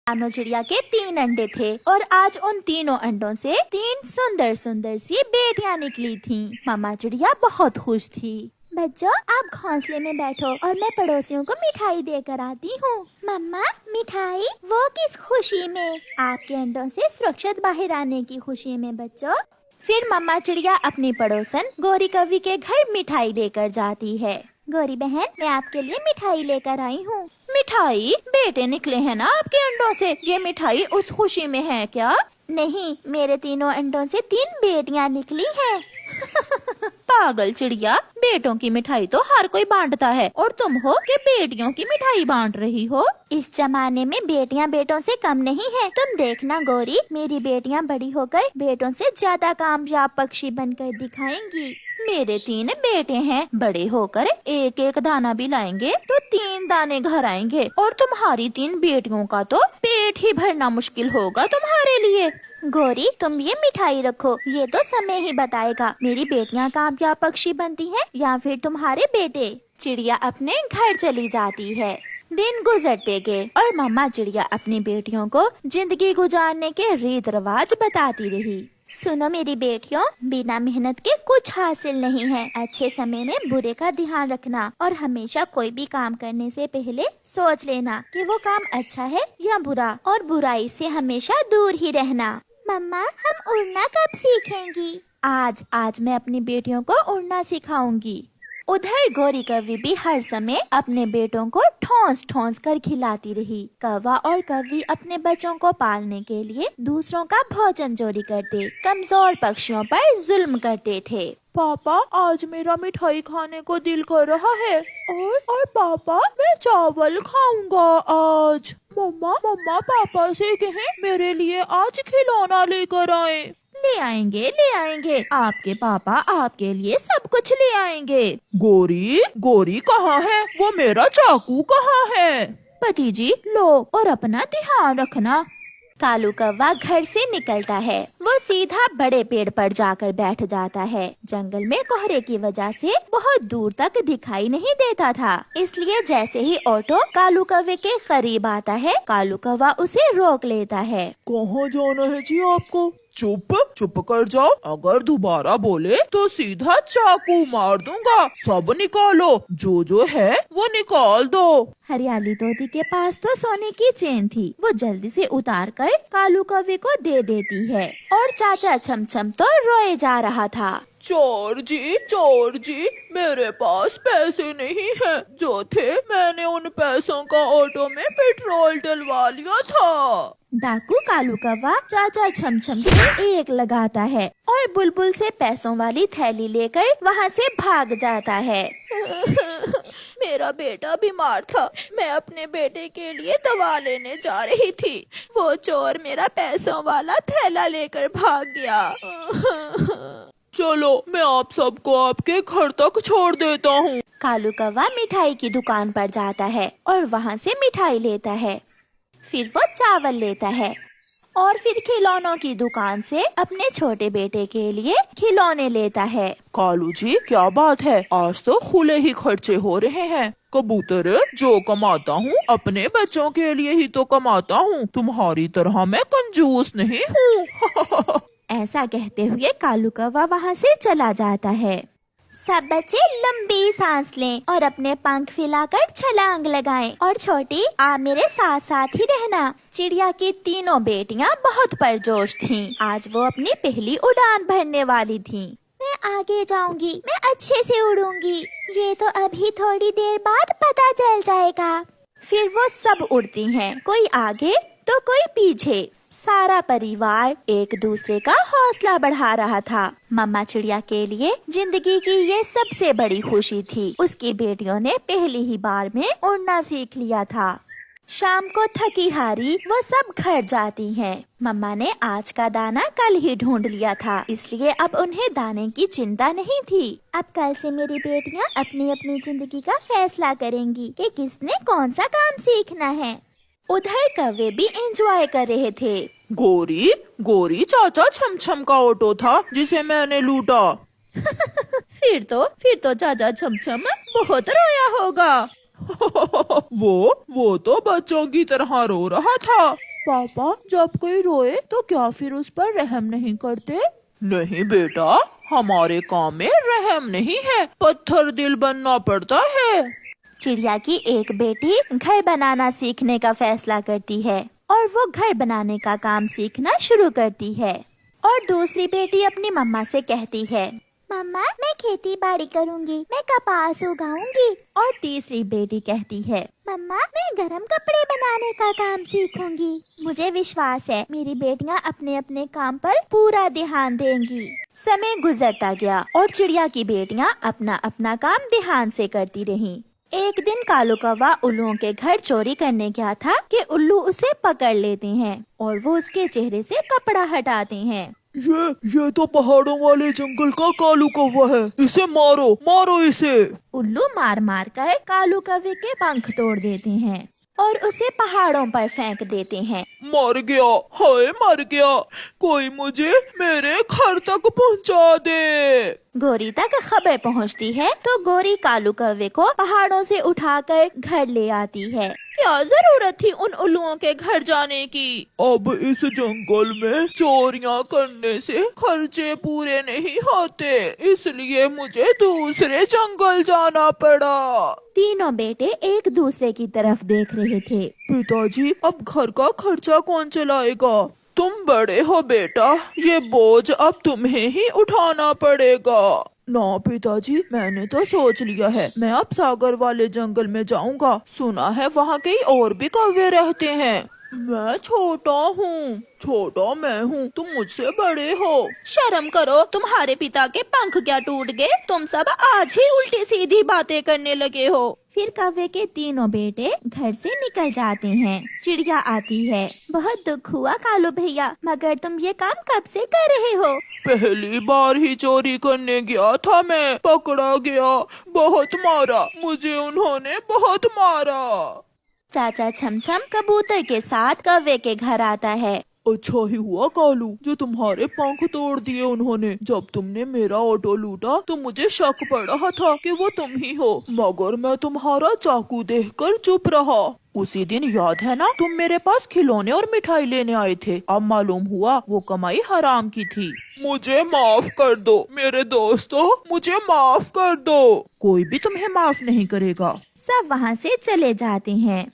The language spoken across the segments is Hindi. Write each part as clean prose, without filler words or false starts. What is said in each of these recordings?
कानो चिड़िया के 3 अंडे थे और आज उन तीनों अंडों से 3 सुंदर सुंदर सी बेटियां निकली थीं। मामा चिड़िया बहुत खुश थी। बच्चों, आप घोंसले में बैठो और मैं पड़ोसियों को मिठाई देकर आती हूँ। मम्मा, मिठाई? वो किस खुशी में? आपके अंडों से सुरक्षित बाहर आने की खुशी में बच्चों। फिर मम्मा चिड़िया अपनी पड़ोसन गौरी कौवी के घर मिठाई लेकर जाती है। गौरी बहन, मैं आपके लिए मिठाई लेकर आई हूँ। मिठाई? बेटे निकले हैं ना आपके अंडों से, ये मिठाई उस खुशी में है क्या? नहीं, मेरे तीनों अंडों से 3 बेटियां निकली हैं। पागल चिड़िया, बेटों की मिठाई तो हर कोई बांटता है और तुम हो कि बेटियों की मिठाई बांट रही हो। इस जमाने में बेटियां बेटों से कम नहीं है। तुम देखना गौरी, मेरी बेटियां बड़ी होकर बेटों से ज्यादा कामयाब पक्षी बनकर दिखाएंगी। मेरे 3 बेटे हैं, बड़े होकर एक एक दाना भी लाएंगे तो 3 दाने घर आएंगे और तुम्हारी 3 बेटियों का तो पेट ही भरना मुश्किल होगा तुम्हारे लिए। गौरी, तुम ये मिठाई रखो, ये तो समय ही बताएगा मेरी बेटियां कामयाब पक्षी बनती हैं या फिर तुम्हारे बेटे। चिड़िया अपने घर चली जाती है। दिन गुजरते गए और मम्मा चिड़िया अपनी बेटियों को जिंदगी गुजारने के रीत रिवाज बताती रही। सुनो मेरी बेटियों, बिना मेहनत के कुछ हासिल नहीं है। अच्छे समय में बुरे का ध्यान रखना और हमेशा कोई भी काम करने से पहले सोच लेना कि वो काम अच्छा है या बुरा, और बुराई से हमेशा दूर ही रहना। मम्मा, हम उड़ना कब सीखेंगी? आज मैं अपनी बेटियों को उड़ना सिखाऊंगी। उधर गौरी कौवी भी हर समय अपने बेटों को ठोंस ठोंस कर खिलाती रही। कौवा और कौवी अपने बच्चों को पालने के लिए दूसरों का भोजन चोरी करते, कमजोर पक्षियों पर जुल्म करते थे। पापा, आज मेरा मिठाई खाने को दिल कर रहा है। और पापा, मैं चावल खाऊंगा आज। मम्मा पापा से कहें मेरे लिए आज खिलौना लेकर आए। ले आएंगे, आपके पापा आपके लिए सब कुछ ले आएंगे। गोरी कहाँ है? वो मेरा चाकू कहाँ है? पति जी, लो और अपना ध्यान रखना। कालू कौवा घर से निकलता है। वो सीधा बड़े पेड़ पर जाकर बैठ जाता है। जंगल में कोहरे की वजह से बहुत दूर तक दिखाई नहीं देता था, इसलिए जैसे ही ऑटो कालू कौवे के करीब आता है, कालू कौवा उसे रोक लेता है। कहाँ जाना है जी आपको? चुप कर जाओ, अगर दोबारा बोले तो सीधा चाकू मार दूंगा। सब निकालो, जो है वो निकाल दो। हरियाली तोती के पास तो सोने की चेन थी। वो जल्दी से उतार कर कालू कौवे को दे देती है और चाचा छमछम तो रोए जा रहा था। चोर जी, मेरे पास पैसे नहीं हैं। जो थे मैंने उन पैसों का ऑटो में पेट्रोल डलवा लिया था। डाकू कालू कौवा चाचा छमछम से एक लगाता है और बुलबुल से पैसों वाली थैली लेकर वहाँ से भाग जाता है। मेरा बेटा बीमार था, मैं अपने बेटे के लिए दवा लेने जा रही थी। वो चोर मेरा पैसों वाला थैला लेकर भाग गया। चलो, मैं आप सबको आपके घर तक छोड़ देता हूँ। कालू कौवा मिठाई की दुकान पर जाता है और वहाँ से मिठाई लेता है। फिर वो चावल लेता है और फिर खिलौनों की दुकान से अपने छोटे बेटे के लिए खिलौने लेता है। कालू जी, क्या बात है? आज तो खुले ही खर्चे हो रहे हैं। कबूतर, जो कमाता हूँ अपने बच्चों के लिए ही तो कमाता हूँ, तुम्हारी तरह मैं कंजूस नहीं हूँ। ऐसा कहते हुए कालू कौवा वहाँ से चला जाता है। सब बच्चे लंबी सांस लें और अपने पंख फैलाकर छलांग लगाएं। और छोटी, आप मेरे साथ साथ ही रहना। चिड़िया की तीनों बेटियां बहुत पुरजोश थीं। आज वो अपनी पहली उड़ान भरने वाली थीं। मैं आगे जाऊंगी, मैं अच्छे से उड़ूंगी। ये तो अभी थोड़ी देर बाद पता चल जाएगा। फिर वो सब उड़ती हैं, कोई आगे तो कोई पीछे। सारा परिवार एक दूसरे का हौसला बढ़ा रहा था। मम्मा चिड़िया के लिए जिंदगी की ये सबसे बड़ी खुशी थी। उसकी बेटियों ने पहली ही बार में उड़ना सीख लिया था। शाम को थकी हारी वो सब घर जाती हैं। मम्मा ने आज का दाना कल ही ढूंढ लिया था, इसलिए अब उन्हें दाने की चिंता नहीं थी। अब कल से मेरी बेटियां अपनी अपनी जिंदगी का फैसला करेंगी कि किसने कौन सा काम सीखना है। उधर कौवे भी एंजॉय कर रहे थे। गोरी चाचा छमछम का ऑटो था जिसे मैंने लूटा। फिर तो चाचा छमछम बहुत रोया होगा। वो तो बच्चों की तरह रो रहा था। पापा, जब कोई रोए तो क्या फिर उस पर रहम नहीं करते? नहीं बेटा, हमारे काम में रहम नहीं है, पत्थर दिल बनना पड़ता है। चिड़िया की एक बेटी घर बनाना सीखने का फैसला करती है और वो घर बनाने का काम सीखना शुरू करती है। और दूसरी बेटी अपनी मम्मा से कहती है, मम्मा मैं खेती बाड़ी करूँगी, मैं कपास उगाऊंगी। और तीसरी बेटी कहती है, मम्मा मैं गरम कपड़े बनाने का काम सीखूंगी। मुझे विश्वास है मेरी बेटियां अपने अपने काम पर पूरा ध्यान देंगी। समय गुजरता गया और चिड़िया की बेटियां अपना अपना काम ध्यान से करती रहीं। एक दिन कालू कौवा उल्लुओं के घर चोरी करने गया था कि उल्लू उसे पकड़ लेते हैं और वो उसके चेहरे से कपड़ा हटाते हैं। ये तो पहाड़ों वाले जंगल का कालू कौवा है, इसे मारो मारो इसे। उल्लू मार मार कर कालू कौवे के पंख तोड़ देते हैं और उसे पहाड़ों पर फेंक देते हैं। मर गया, हाय मर गया, कोई मुझे मेरे घर तक पहुंचा दे। गोरी तक खबर पहुंचती है तो गोरी कालू कौवे को पहाड़ों से उठाकर घर ले आती है। क्या जरूरत थी उन उल्लुओं के घर जाने की? अब इस जंगल में चोरियां करने से खर्चे पूरे नहीं होते, इसलिए मुझे दूसरे जंगल जाना पड़ा। तीनों बेटे एक दूसरे की तरफ देख रहे थे। पिताजी, अब घर का खर्चा कौन चलाएगा? तुम बड़े हो बेटा, ये बोझ अब तुम्हें ही उठाना पड़ेगा। ना पिताजी, मैंने तो सोच लिया है, मैं अब सागर वाले जंगल में जाऊंगा। सुना है वहाँ कई और भी कौवे रहते हैं। मैं छोटा हूँ, छोटा मैं हूँ, तुम मुझसे बड़े हो। शर्म करो, तुम्हारे पिता के पंख क्या टूट गए? तुम सब आज ही उल्टी सीधी बातें करने लगे हो। फिर कौवे के तीनों बेटे घर से निकल जाते हैं। चिड़िया आती है, बहुत दुख हुआ कालू भैया, मगर तुम ये काम कब से कर रहे हो? पहली बार ही चोरी करने गया था मैं, पकड़ा गया, बहुत मारा मुझे उन्होंने, बहुत मारा। चाचा छमछम कबूतर के साथ कौवे के घर आता है। अच्छा ही हुआ कालू, जो तुम्हारे पंख तोड़ दिए उन्होंने। जब तुमने मेरा ऑटो लूटा तो मुझे शक पड़ रहा था कि वो तुम ही हो, मगर मैं तुम्हारा चाकू देखकर चुप रहा। उसी दिन याद है ना, तुम मेरे पास खिलौने और मिठाई लेने आए थे, अब मालूम हुआ वो कमाई हराम की थी। मुझे माफ कर दो मेरे दोस्तों, मुझे माफ कर दो। कोई भी तुम्हें माफ नहीं करेगा। सब वहाँ से चले जाते हैं।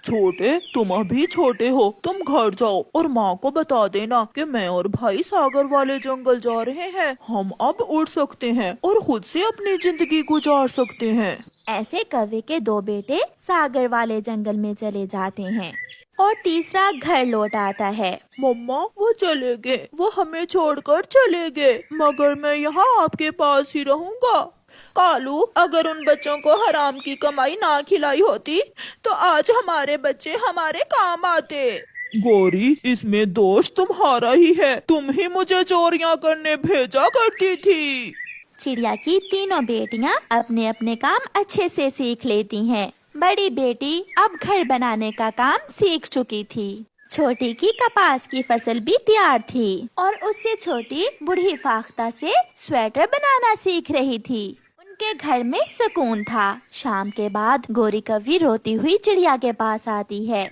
छोटे, तुम अभी छोटे हो, तुम घर जाओ और माँ को बता देना कि मैं और भाई सागर वाले जंगल जा रहे हैं। हम अब उड़ सकते हैं और खुद से अपनी जिंदगी गुजार सकते हैं। ऐसे कौवे के दो बेटे सागर वाले जंगल में चले जाते हैं और तीसरा घर लौट आता है। मम्मा, वो चले गए, वो हमें छोड़कर चले गए, मगर मैं यहाँ आपके पास ही रहूँगा। कालू, अगर उन बच्चों को हराम की कमाई ना खिलाई होती तो आज हमारे बच्चे हमारे काम आते। गौरी, इसमें दोष तुम्हारा ही है, तुम ही मुझे चोरियां करने भेजा करती थी। चिड़िया की तीनों बेटियां अपने अपने काम अच्छे से सीख लेती हैं। बड़ी बेटी अब घर बनाने का काम सीख चुकी थी। छोटी की कपास की फसल भी तैयार थी और उससे छोटी बूढ़ी फाख्ता से स्वेटर बनाना सीख रही थी। उनके घर में सुकून था। शाम के बाद गोरी कौवी रोती हुई चिड़िया के पास आती है।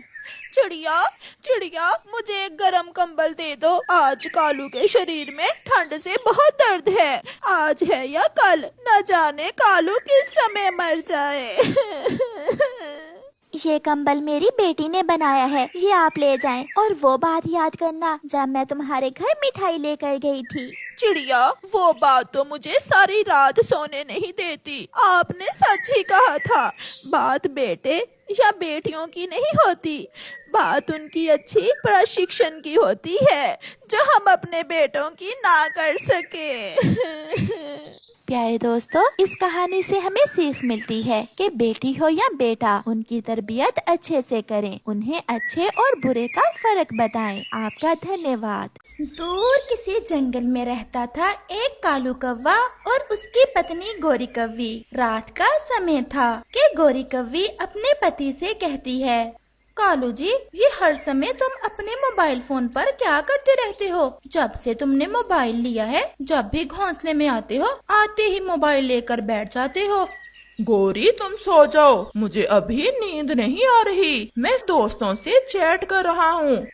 चिड़िया, चिड़िया, मुझे एक गरम कंबल दे दो, आज कालू के शरीर में ठंड से बहुत दर्द है। आज है या कल, न जाने कालू किस समय मर जाए। ये कंबल मेरी बेटी ने बनाया है, ये आप ले जाएं। और वो बात याद करना जब मैं तुम्हारे घर मिठाई लेकर गई थी। चिड़िया, वो बात तो मुझे सारी रात सोने नहीं देती। आपने सच ही कहा था, बात बेटे या बेटियों की नहीं होती, बात उनकी अच्छी प्रशिक्षण की होती है जो हम अपने बेटों की ना कर सके। प्यारे दोस्तों, इस कहानी से हमें सीख मिलती है कि बेटी हो या बेटा, उनकी तरबियत अच्छे से करें, उन्हें अच्छे और बुरे का फर्क बताएं। आपका धन्यवाद। दूर किसी जंगल में रहता था एक कालू कौवा और उसकी पत्नी गोरी कौवी। रात का समय था कि गोरी कौवी अपने पति से कहती है, कालू जी, ये हर समय तुम अपने मोबाइल फोन पर क्या करते रहते हो? जब से तुमने मोबाइल लिया है, जब भी घोंसले में आते हो, आते ही मोबाइल लेकर बैठ जाते हो। गौरी तुम सो जाओ, मुझे अभी नींद नहीं आ रही। मैं दोस्तों से चैट कर रहा हूँ।